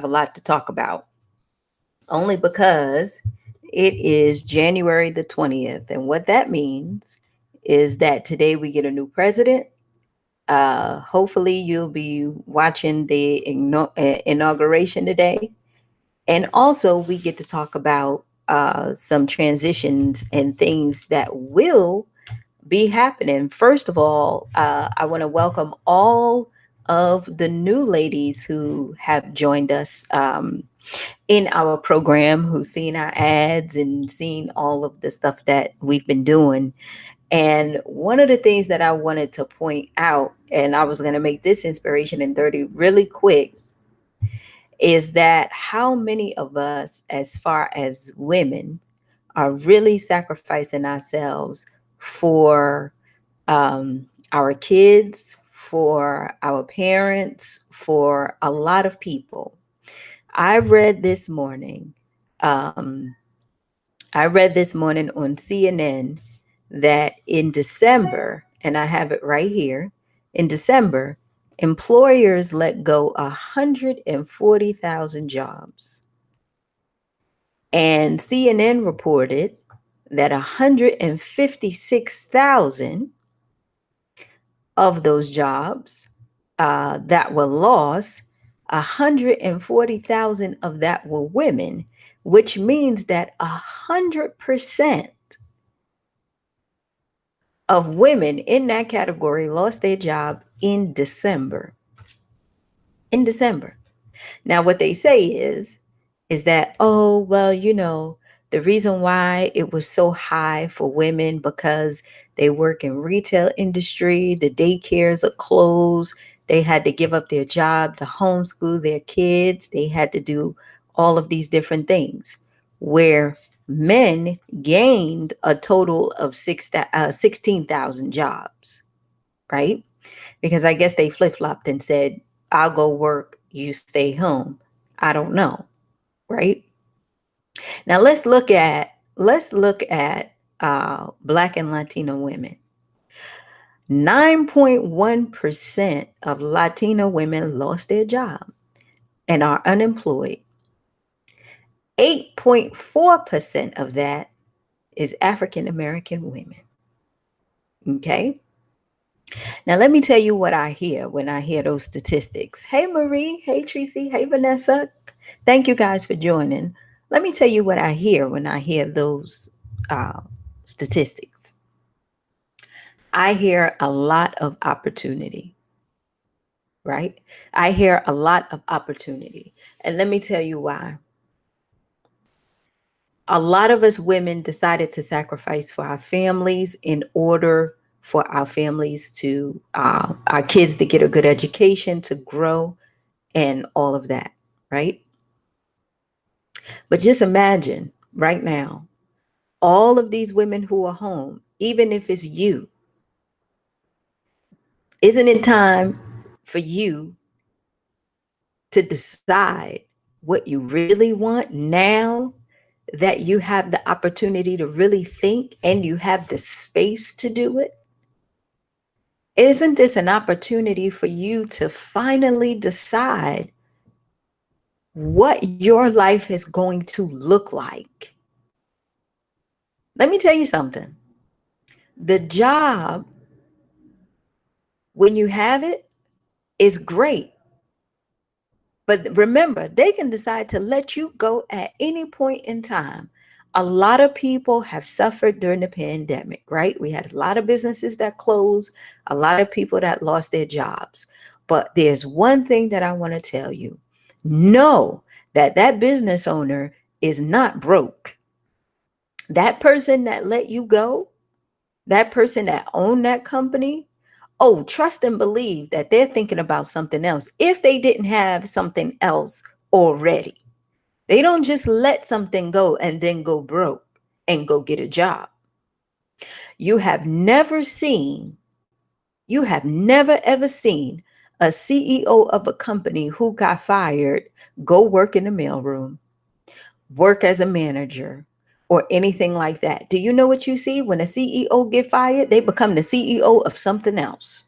a lot to talk about, only because it is January the 20th. And what that means is that today we get a new president. Hopefully, you'll be watching the inauguration today. And also, we get to talk about some transitions and things that will be happening. First of all, I want to welcome all of the new ladies who have joined us in our program, who've seen our ads and seen all of the stuff that we've been doing. And one of the things that I wanted to point out, and I was going to make this inspiration in 30 really quick, is that how many of us, as far as women, are really sacrificing ourselves for our kids, for our parents, for a lot of people. I read this morning, um, I read this morning on CNN that in December, and I have it right here, in December, employers let go 140,000 jobs. And CNN reported that 156,000 of those jobs that were lost, 140,000 of that were women, which means that 100% of women in that category lost their job in December. In December. Now, what they say is that, oh, well, the reason why it was so high for women because they work in retail industry, the daycares are closed, they had to give up their job to homeschool their kids, they had to do all of these different things, where men gained a total of 16,000 jobs, right? Because I guess they flip-flopped and said, I'll go work, you stay home. I don't know, right? Now let's look at Black and Latino women. 9.1% of Latino women lost their job and are unemployed. 8.4% of that is African American women. Okay. Now, let me tell you what I hear when I hear those statistics. Hey, Marie. Hey, Tracy. Hey, Vanessa. Thank you guys for joining. Let me tell you what I hear when I hear those uh, statistics. I hear a lot of opportunity, right? I hear a lot of opportunity. And let me tell you why. A lot of us women decided to sacrifice for our families in order for our families to, our kids to get a good education, to grow, and all of that, right? But just imagine right now, all of these women who are home, even if it's you, isn't it time for you to decide what you really want now that you have the opportunity to really think and you have the space to do it? Isn't this an opportunity for you to finally decide what your life is going to look like? Let me tell you something. The job, when you have it, is great. But remember, they can decide to let you go at any point in time. A lot of people have suffered during the pandemic, right? We had a lot of businesses that closed, a lot of people that lost their jobs. But there's one thing that I want to tell you. Know that that business owner is not broke. That person that let you go, that person that owned that company, oh, trust and believe that they're thinking about something else if they didn't have something else already. They don't just let something go and then go broke and go get a job. You have never seen, you have never ever seen a CEO of a company who got fired go work in the mailroom, work as a manager, or anything like that. Do you know what you see? When a CEO get fired, they become the CEO of something else.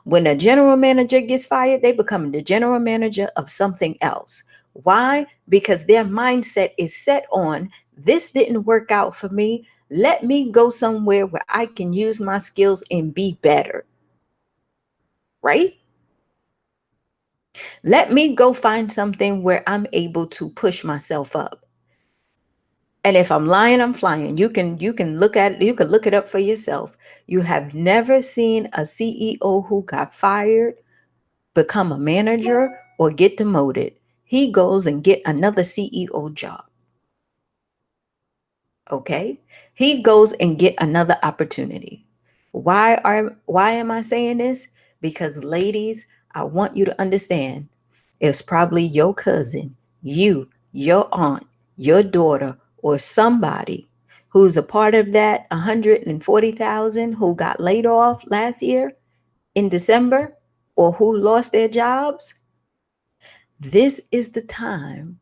When a general manager gets fired, they become the general manager of something else. Why? Because their mindset is set on, this didn't work out for me. Let me go somewhere where I can use my skills and be better. Right? Let me go find something where I'm able to push myself up. And if I'm lying, I'm flying. You can look at it, you can look it up for yourself. You have never seen a CEO who got fired become a manager or get demoted. He goes and get another CEO job. Okay? He goes and get another opportunity. Why am I saying this? Because ladies, I want you to understand, it's probably your cousin, you, your aunt, your daughter, or somebody who's a part of that 140,000 who got laid off last year in December, or who lost their jobs. This is the time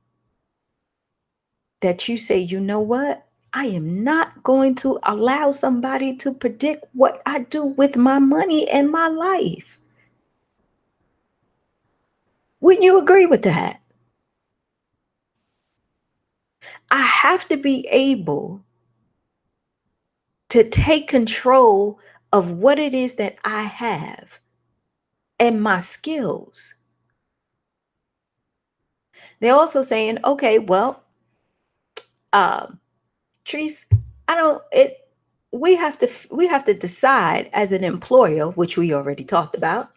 that you say, you know what? I am not going to allow somebody to predict what I do with my money and my life. Wouldn't you agree with that? I have to be able to take control of what it is that I have and my skills. They're also saying, okay, well, Treese, I don't it we have to decide as an employer, which we already talked about,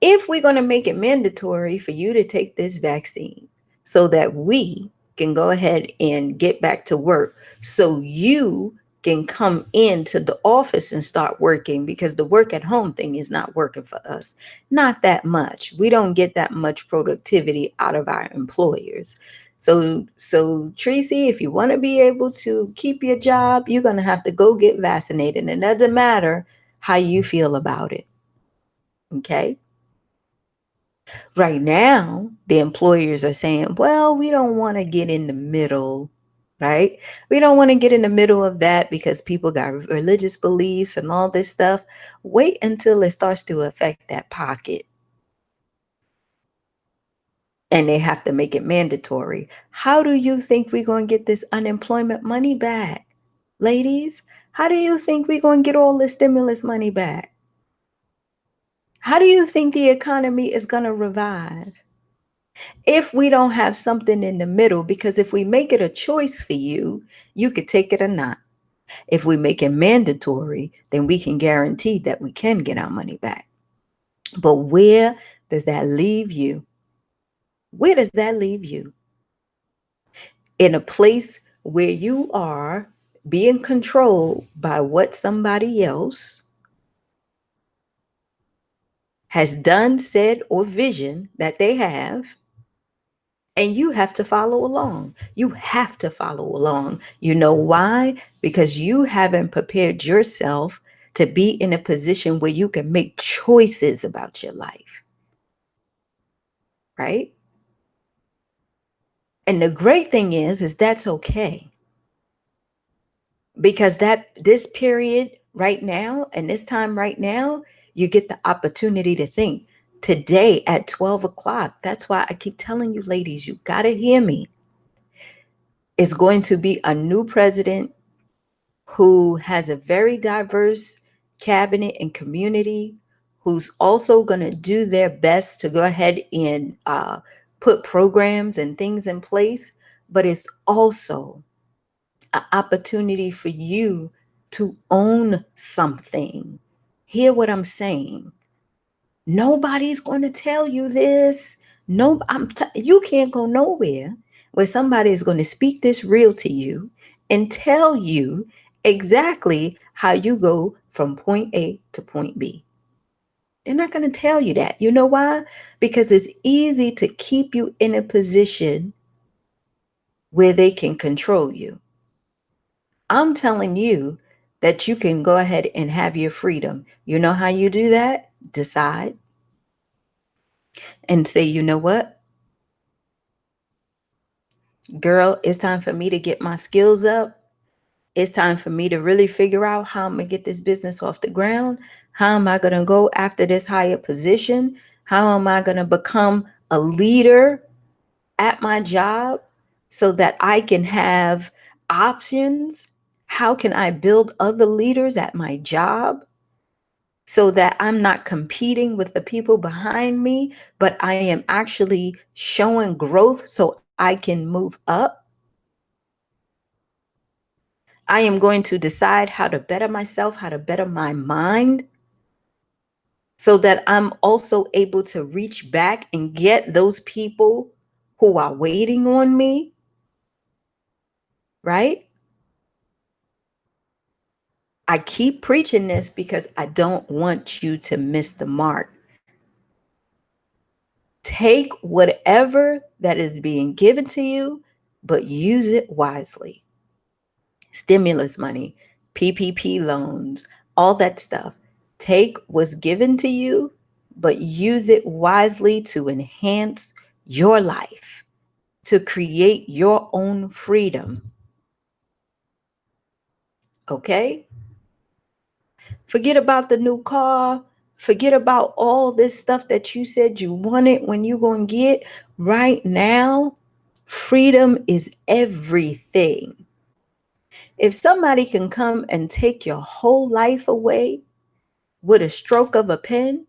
if we're going to make it mandatory for you to take this vaccine so that we can go ahead and get back to work, so you can come into the office and start working, because the work at home thing is not working for us. Not that much. We don't get that much productivity out of our employers. So Tracy, if you want to be able to keep your job, you're going to have to go get vaccinated. And it doesn't matter how you feel about it. Okay? Right now, the employers are saying, well, we don't want to get in the middle, right? We don't want to get in the middle of that because people got religious beliefs and all this stuff. Wait until it starts to affect that pocket. And they have to make it mandatory. How do you think we're going to get this unemployment money back? Ladies, how do you think we're going to get all this stimulus money back? How do you think the economy is going to revive if we don't have something in the middle? Because if we make it a choice for you, you could take it or not. If we make it mandatory, then we can guarantee that we can get our money back. But where does that leave you? Where does that leave you? In a place where you are being controlled by what somebody else has done, said, or vision that they have, and you have to follow along. You have to follow along. You know why? Because you haven't prepared yourself to be in a position where you can make choices about your life. Right? And the great thing is that's okay. Because this period right now and this time right now, you get the opportunity to think. Today at 12 o'clock, that's why I keep telling you, ladies, you got to hear me. It's going to be a new president who has a very diverse cabinet and community, who's also going to do their best to go ahead and put programs and things in place. But it's also an opportunity for you to own something. Hear what I'm saying? Nobody's going to tell you this. No, you can't go nowhere where somebody is going to speak this real to you and tell you exactly how you go from point A to point B. They're not going to tell you that. You know why? Because it's easy to keep you in a position where they can control you. I'm telling you that you can go ahead and have your freedom. You know how you do that? Decide and say, you know what? Girl, it's time for me to get my skills up. It's time for me to really figure out how I'm going to get this business off the ground. How am I going to go after this higher position? How am I going to become a leader at my job so that I can have options? How can I build other leaders at my job so that I'm not competing with the people behind me, but I am actually showing growth so I can move up? I am going to decide how to better myself, how to better my mind, so that I'm also able to reach back and get those people who are waiting on me, right? I keep preaching this because I don't want you to miss the mark. Take whatever that is being given to you, but use it wisely. Stimulus money, PPP loans, all that stuff. Take what's given to you, but use it wisely to enhance your life, to create your own freedom. Okay? Forget about the new car. Forget about all this stuff that you said you wanted when you going to get. Right now, freedom is everything. If somebody can come and take your whole life away with a stroke of a pen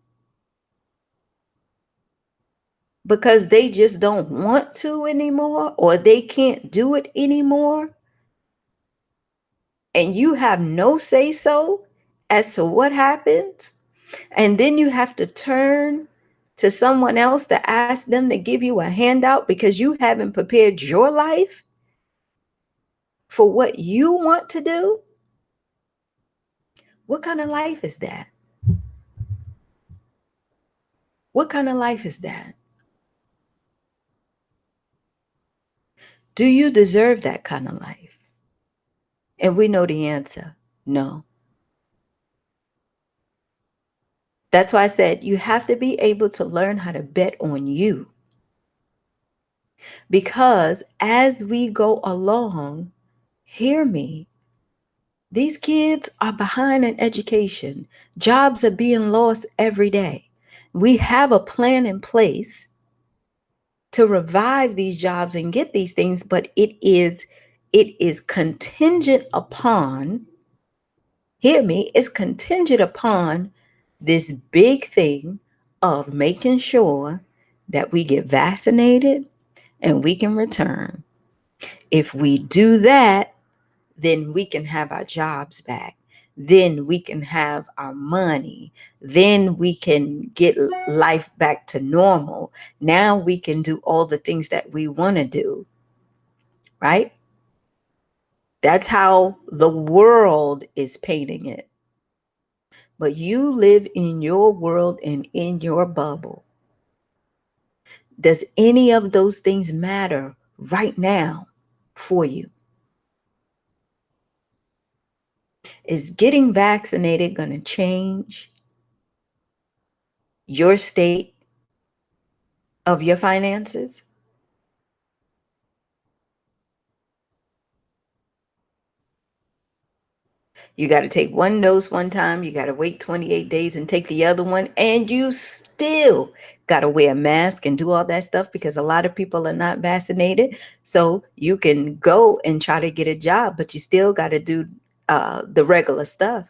because they just don't want to anymore or they can't do it anymore, and you have no say so as to what happens, and then you have to turn to someone else to ask them to give you a handout because you haven't prepared your life for what you want to do, what kind of life is that? What kind of life is that? Do you deserve that kind of life? And we know the answer, no. That's why I said you have to be able to learn how to bet on you. Because as we go along, hear me, these kids are behind in education. Jobs are being lost every day. We have a plan in place to revive these jobs and get these things, but it is contingent upon, hear me, it's contingent upon this big thing of making sure that we get vaccinated and we can return. If we do that, then we can have our jobs back. Then we can have our money. Then we can get life back to normal. Now we can do all the things that we want to do, right? That's how the world is painting it. But you live in your world and in your bubble. Does any of those things matter right now for you? Is getting vaccinated going to change your state of your finances? You got to take one dose one time, you got to wait 28 days and take the other one, and you still got to wear a mask and do all that stuff because a lot of people are not vaccinated. So you can go and try to get a job, but you still got to do the regular stuff.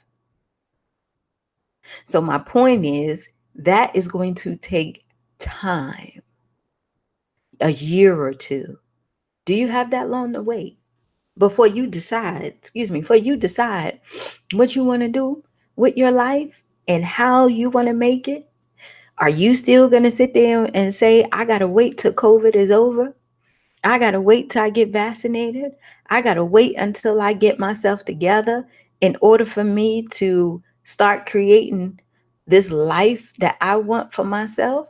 So my point is that is going to take time, a year or two. Do you have that long to wait before you decide, before you decide what you want to do with your life and how you want to make it? Are you still going to sit there and say, I got to wait till COVID is over? I got to wait till I get vaccinated. I got to wait until I get myself together in order for me to start creating this life that I want for myself?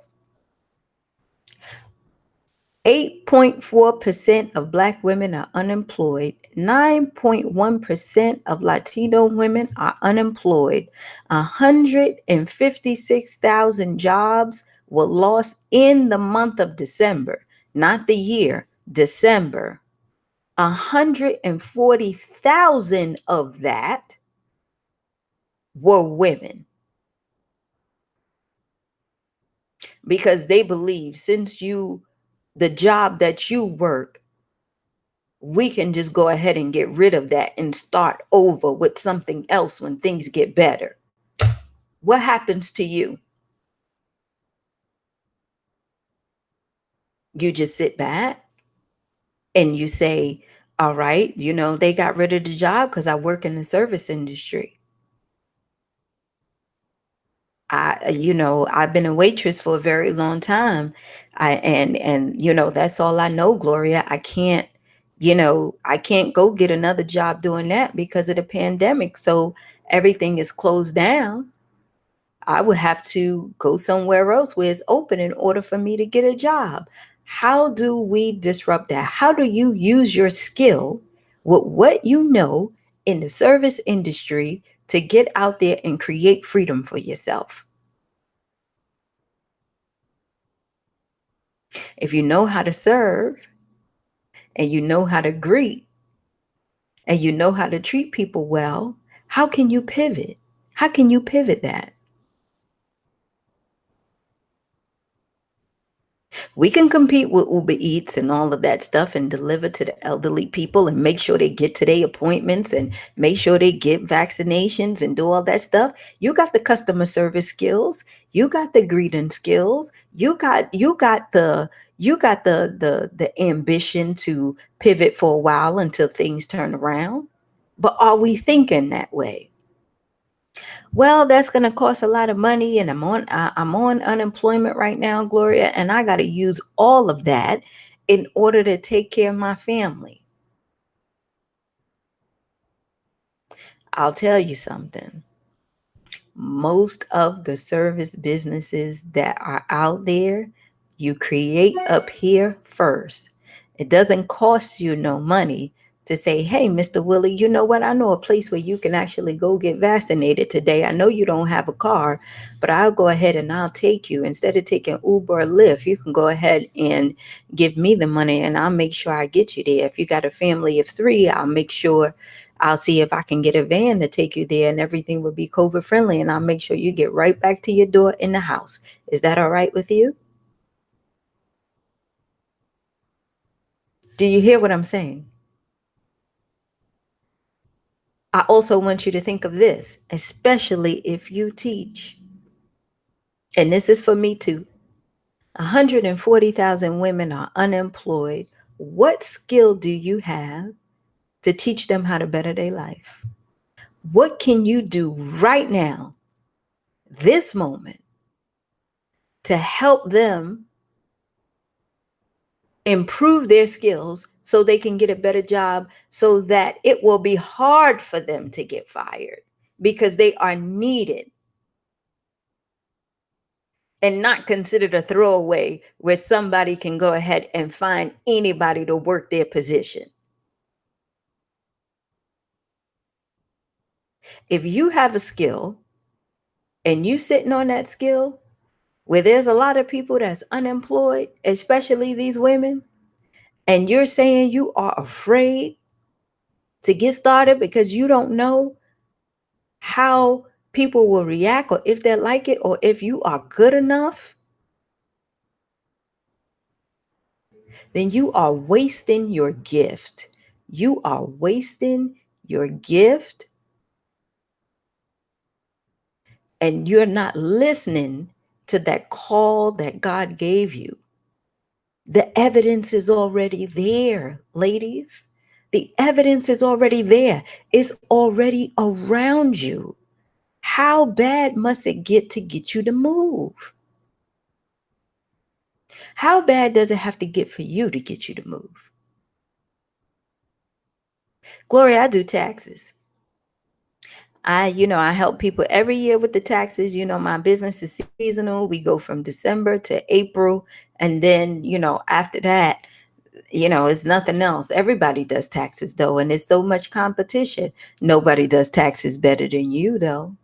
8.4% of Black women are unemployed. 9.1% of Latino women are unemployed. 156,000 jobs were lost in the month of December, not the year, December. 140,000 of that were women because they believe since you the job that you work, we can just go ahead and get rid of that and start over with something else when things get better. What happens to you? You just sit back and you say, all right, they got rid of the job because I work in the service industry. I've been a waitress for a very long time. That's all I know, Gloria. I can't go get another job doing that because of the pandemic. So everything is closed down. I would have to go somewhere else where it's open in order for me to get a job. How do we disrupt that? How do you use your skill with what you know in the service industry to get out there and create freedom for yourself? If you know how to serve and you know how to greet and you know how to treat people well, how can you pivot? How can you pivot that? We can compete with Uber Eats and all of that stuff and deliver to the elderly people and make sure they get to their appointments and make sure they get vaccinations and do all that stuff. You got the customer service skills, you got the greeting skills, you got the ambition to pivot for a while until things turn around. But are we thinking that way? Well, that's going to cost a lot of money, and I'm on unemployment right now, Gloria, and I got to use all of that in order to take care of my family. I'll tell you something. Most of the service businesses that are out there, you create up here first. It doesn't cost you no money to say, hey, Mr. Willie, you know what? I know a place where you can actually go get vaccinated today. I know you don't have a car, but I'll go ahead and I'll take you. Instead of taking Uber or Lyft, you can go ahead and give me the money and I'll make sure I get you there. If you got a family of 3, I'll see if I can get a van to take you there and everything will be COVID friendly. And I'll make sure you get right back to your door in the house. Is that all right with you? Do you hear what I'm saying? I also want you to think of this, especially if you teach. And this is for me too. 140,000 women are unemployed. What skill do you have to teach them how to better their life? What can you do right now, this moment, to help them improve their skills so they can get a better job so that it will be hard for them to get fired because they are needed and not considered a throwaway where somebody can go ahead and find anybody to work their position. If you have a skill and you sitting on that skill where there's a lot of people that's unemployed, especially these women, and you're saying you are afraid to get started because you don't know how people will react or if they like it or if you are good enough, then you are wasting your gift. You are wasting your gift and you're not listening to that call that God gave you. The evidence is already there, ladies. The evidence is already there. It's already around you. How bad must it get you to move? How bad does it have to get for you to get you to move? Gloria, I do taxes. I help people every year with the taxes. My business is seasonal. We go from December to April. And then, after that, it's nothing else. Everybody does taxes though. And there's so much competition. Nobody does taxes better than you though.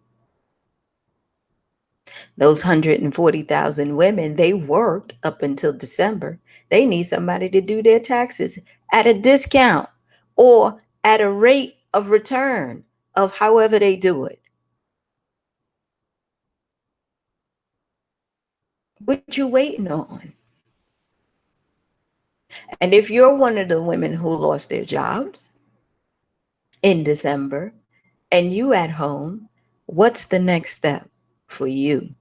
Those 140,000 women, they worked up until December. They need somebody to do their taxes at a discount or at a rate of return of however they do it. What you waiting on? And if you're one of the women who lost their jobs in December and you at home, what's the next step for you?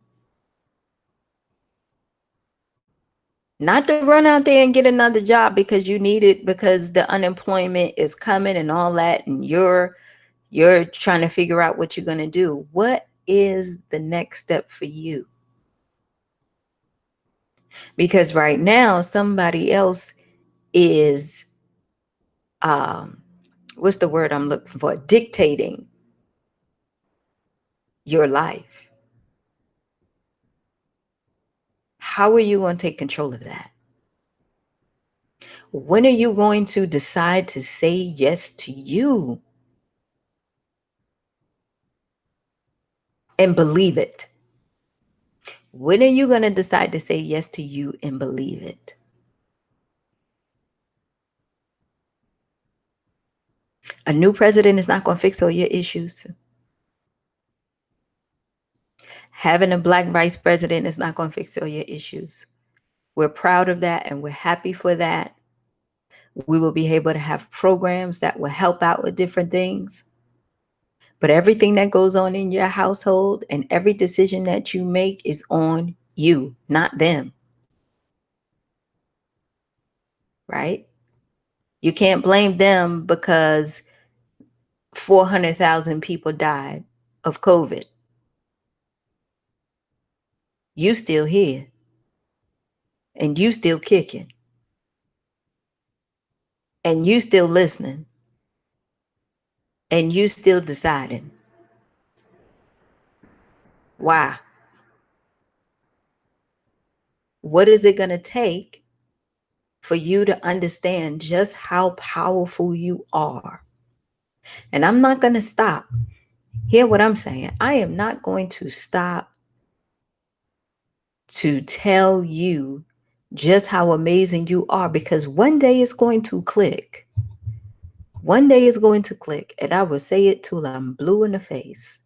Not to run out there and get another job because you need it, because the unemployment is coming and all that, and you're trying to figure out what you're going to do. What is the next step for you? Because right now somebody else is what's the word I'm looking for? Dictating your life. How are you going to take control of that? When are you going to decide to say yes to you and believe it? When are you going to decide to say yes to you and believe it? A new president is not going to fix all your issues. Having a black vice president is not going to fix all your issues. We're proud of that and we're happy for that. We will be able to have programs that will help out with different things. But everything that goes on in your household and every decision that you make is on you, not them. Right? You can't blame them because 400,000 people died of COVID. You still here and you still kicking and you still listening and you still deciding. Why? What is it going to take for you to understand just how powerful you are? And I'm not going to stop. Hear what I'm saying. I am not going to stop to tell you just how amazing you are, because one day it's going to click. One day it's going to click, and I will say it till I'm blue in the face.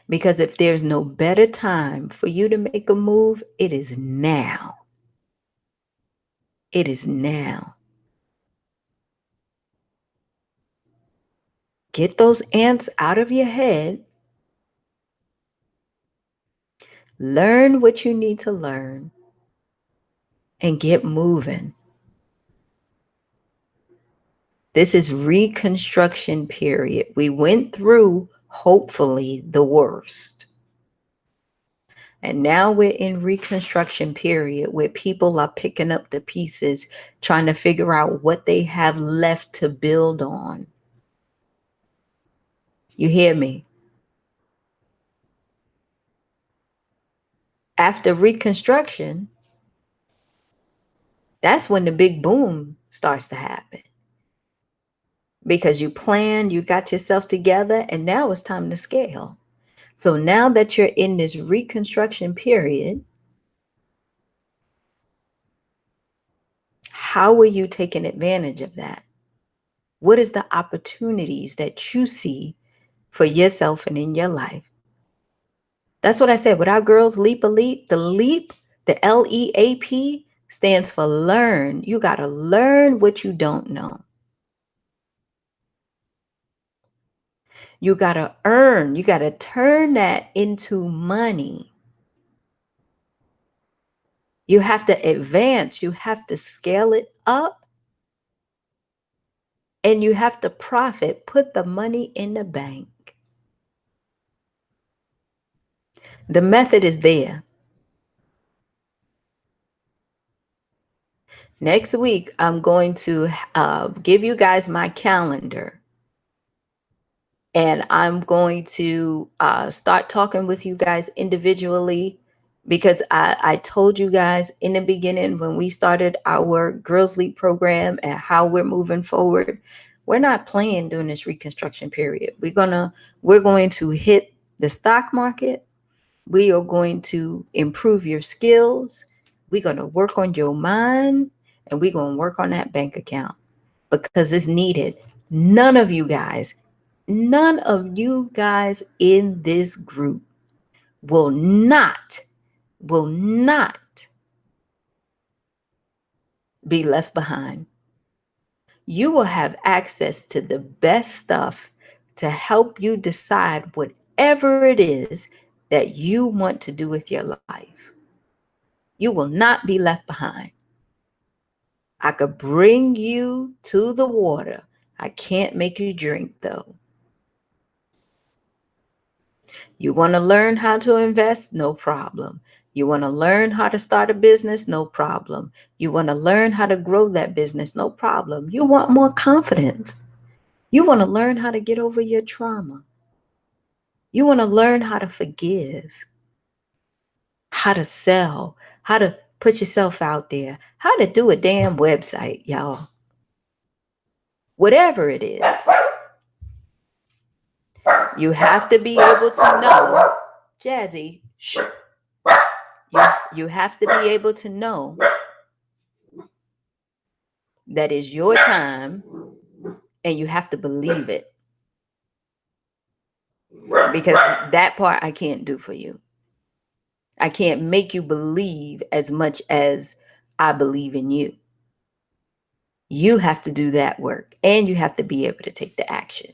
Because if there's no better time for you to make a move, it is now. It is now. Get those ants out of your head. Learn what you need to learn and get moving. This is reconstruction period. We went through, hopefully, the worst. And now we're in reconstruction period where people are picking up the pieces, trying to figure out what they have left to build on. You hear me? After reconstruction, that's when the big boom starts to happen. Because you planned, you got yourself together, and now it's time to scale. So now that you're in this reconstruction period, how are you taking advantage of that? What is the opportunities that you see for yourself and in your life? That's what I said. With our girls, Leap Elite, the LEAP, the LEAP stands for learn. You got to learn what you don't know. You got to earn. You got to turn that into money. You have to advance. You have to scale it up. And you have to profit. Put the money in the bank. The method is there. Next week, I'm going to give you guys my calendar. And I'm going to start talking with you guys individually, because I told you guys in the beginning when we started our Girls Leap program and how we're moving forward, we're not playing during this reconstruction period. We're going to hit the stock market. We are going to improve your skills. We're going to work on your mind, and we're going to work on that bank account because it's needed. None of you guys in this group will not be left behind. You will have access to the best stuff to help you decide whatever it is that you want to do with your life. You will not be left behind. I could bring you to the water. I can't make you drink, though. You want to learn how to invest? No problem. You want to learn how to start a business? No problem. You want to learn how to grow that business? No problem. You want more confidence. You want to learn how to get over your trauma. You want to learn how to forgive, how to sell, how to put yourself out there, how to do a damn website, y'all. Whatever it is, you have to be able to know, Jazzy, shh. You have to be able to know that is your time, and you have to believe it. Because that part I can't do for you. I can't make you believe as much as I believe in you. You have to do that work, and you have to be able to take the action.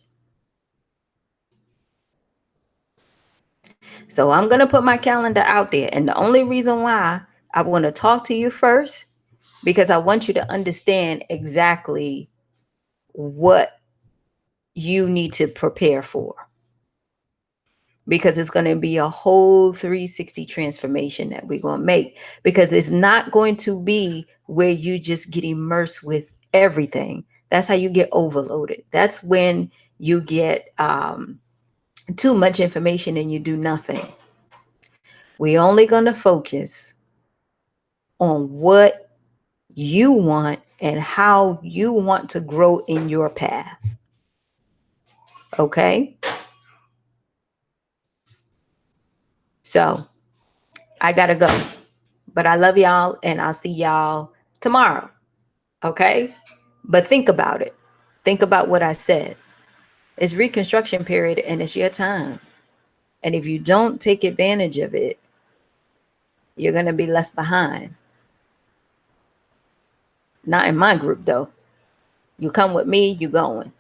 So I'm going to put my calendar out there. And the only reason why I want to talk to you first, because I want you to understand exactly what you need to prepare for. Because it's going to be a whole 360 transformation that we're going to make. Because it's not going to be where you just get immersed with everything. That's how you get overloaded. That's when you get too much information and you do nothing. We're only going to focus on what you want and how you want to grow in your path. Okay? So I got to go. But I love y'all, and I'll see y'all tomorrow. Okay? But think about it. Think about what I said. It's reconstruction period, and it's your time. And if you don't take advantage of it, you're going to be left behind. Not in my group, though. You come with me, you going.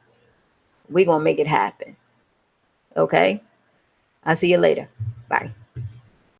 We're going to make it happen. Okay? I'll see you later. Bye.